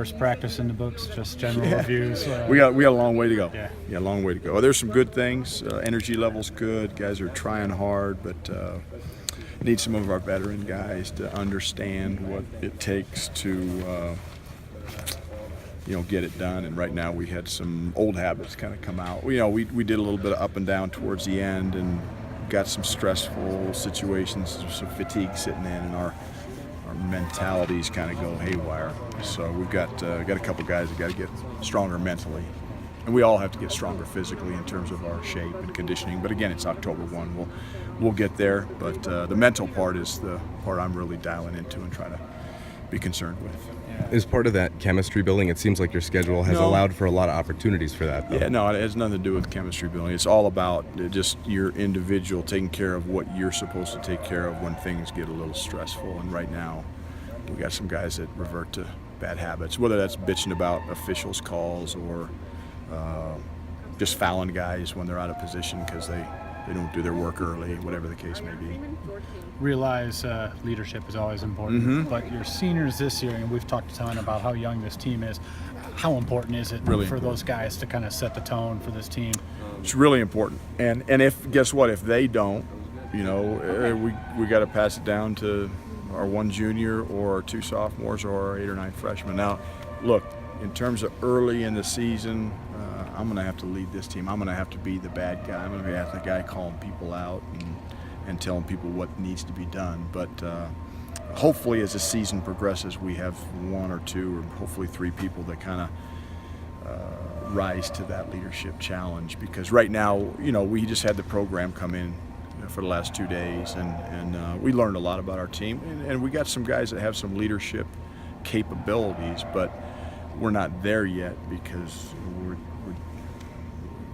first practice in the books? Just general reviews. We got a long way to go. Yeah. A long way to go. There's some good things. Energy level's good. Guys are trying hard, but need some of our veteran guys to understand what it takes to get it done. And right now we had some old habits kind of come out. We did a little bit of up and down towards the end and got some stressful situations, some fatigue sitting in, and our mentalities kind of go haywire. So we've got a couple guys that got to get stronger mentally, and we all have to get stronger physically in terms of our shape and conditioning. But again, it's October 1. We'll get there. But the mental part is the part I'm really dialing into and trying to be concerned with. Is part of that chemistry building? It seems like your schedule has allowed for a lot of opportunities for that, though. Yeah, no, it has nothing to do with chemistry building. It's all about just your individual taking care of what you're supposed to take care of when things get a little stressful. And right now, we got some guys that revert to bad habits, whether that's bitching about officials' calls or just fouling guys when they're out of position because they don't do their work early, whatever the case may be. Realize leadership is always important, but your seniors this year, and we've talked a ton about how young this team is, how important is it for those guys to kind of set the tone for this team? It's really important. And guess what, if they don't, we got to pass it down to our one junior or our two sophomores or our 8 or 9 freshmen. Now, look, in terms of early in the season, I'm going to have to lead this team. I'm going to have to be the bad guy. I'm going to be the guy calling people out and telling people what needs to be done. But hopefully as the season progresses, we have 1 or 2 or hopefully 3 people that kind of rise to that leadership challenge. Because right now, we just had the program come in for the last 2 days, and we learned a lot about our team. And we got some guys that have some leadership capabilities, but we're not there yet because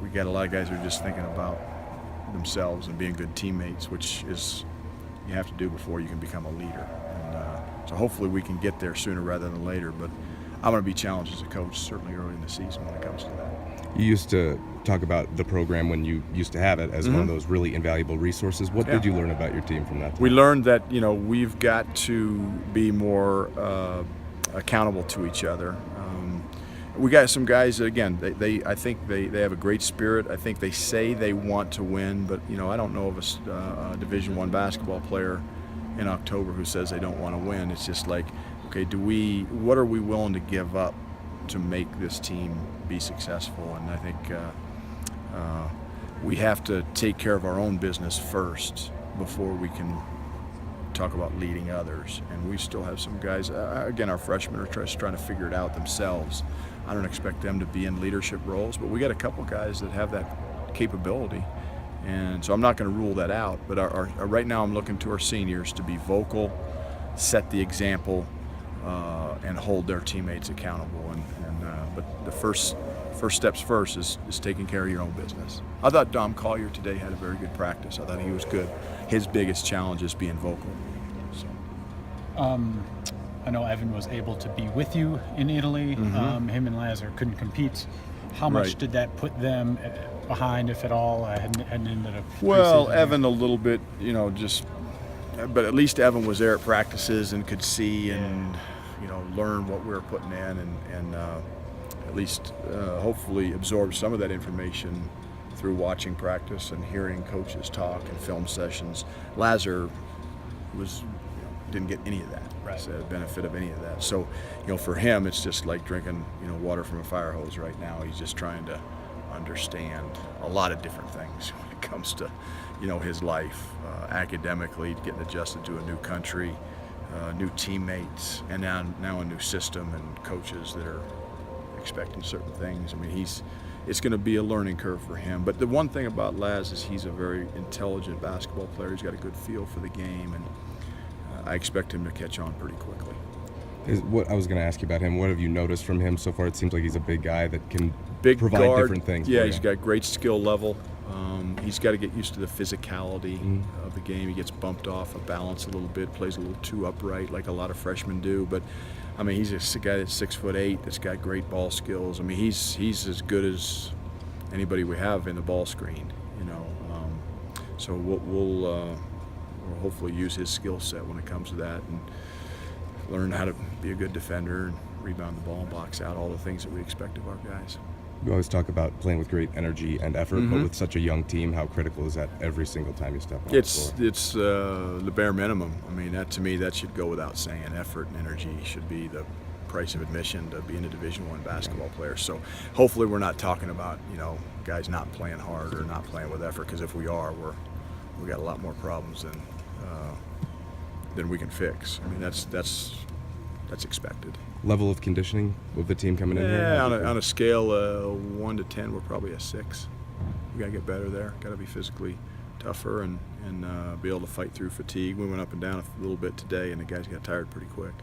we got a lot of guys who are just thinking about themselves and being good teammates, which is you have to do before you can become a leader. And so hopefully we can get there sooner rather than later. But I'm going to be challenged as a coach certainly early in the season when it comes to that. You used to talk about the program when you used to have it as one of those really invaluable resources. What did you learn about your team from that time? We learned that we've got to be more accountable to each other. We got some guys that, again, I think they have a great spirit. I think they say they want to win, but I don't know of a Division I basketball player in October who says they don't want to win. It's just like, okay, what are we willing to give up to make this team be successful? And I think we have to take care of our own business first before we can talk about leading others. And we still have some guys, again, our freshmen are trying to figure it out themselves. I don't expect them to be in leadership roles, but we got a couple guys that have that capability. And so I'm not going to rule that out, but right now I'm looking to our seniors to be vocal, set the example, and hold their teammates accountable. But the first steps first is taking care of your own business. I thought Dom Collier today had a very good practice. I thought he was good. His biggest challenge is being vocal. So. I know Evan was able to be with you in Italy. Him and Lazar couldn't compete. How much did that put them behind, if at all, heading into the preseason? Well, Evan a little bit, but at least Evan was there at practices and could see and learn what we were putting in and at least hopefully absorb some of that information through watching practice and hearing coaches talk and film sessions. Lazar didn't get any of that. The benefit of any of that. So, for him, it's just like drinking, water from a fire hose right now. He's just trying to understand a lot of different things when it comes to, his life, academically, getting adjusted to a new country, new teammates, and now a new system and coaches that are expecting certain things. I mean, it's going to be a learning curve for him. But the one thing about Laz is he's a very intelligent basketball player. He's got a good feel for the game, and I expect him to catch on pretty quickly. What I was going to ask you about him, what have you noticed from him so far? It seems like he's a big guy that can provide guard, different things. Yeah, he's got great skill level. He's got to get used to the physicality of the game. He gets bumped off of balance a little bit, plays a little too upright like a lot of freshmen do. But, I mean, he's a guy that's 6'8", that's got great ball skills. I mean, he's as good as anybody we have in the ball screen, So we'll hopefully use his skill set when it comes to that and learn how to be a good defender and rebound the ball, box out, all the things that we expect of our guys. You always talk about playing with great energy and effort, but with such a young team, how critical is that every single time you step on the floor? It's the bare minimum. I mean, that to me, that should go without saying. Effort and energy should be the price of admission to being a Division I basketball player. So hopefully we're not talking about, you know, guys not playing hard or not playing with effort, because if we are, we got a lot more problems than we can fix. I mean, that's expected. Level of conditioning with the team coming in here? Yeah, on a scale of 1 to 10, we're probably a 6. We got to get better there. Got to be physically tougher and be able to fight through fatigue. We went up and down a little bit today, and the guys got tired pretty quick.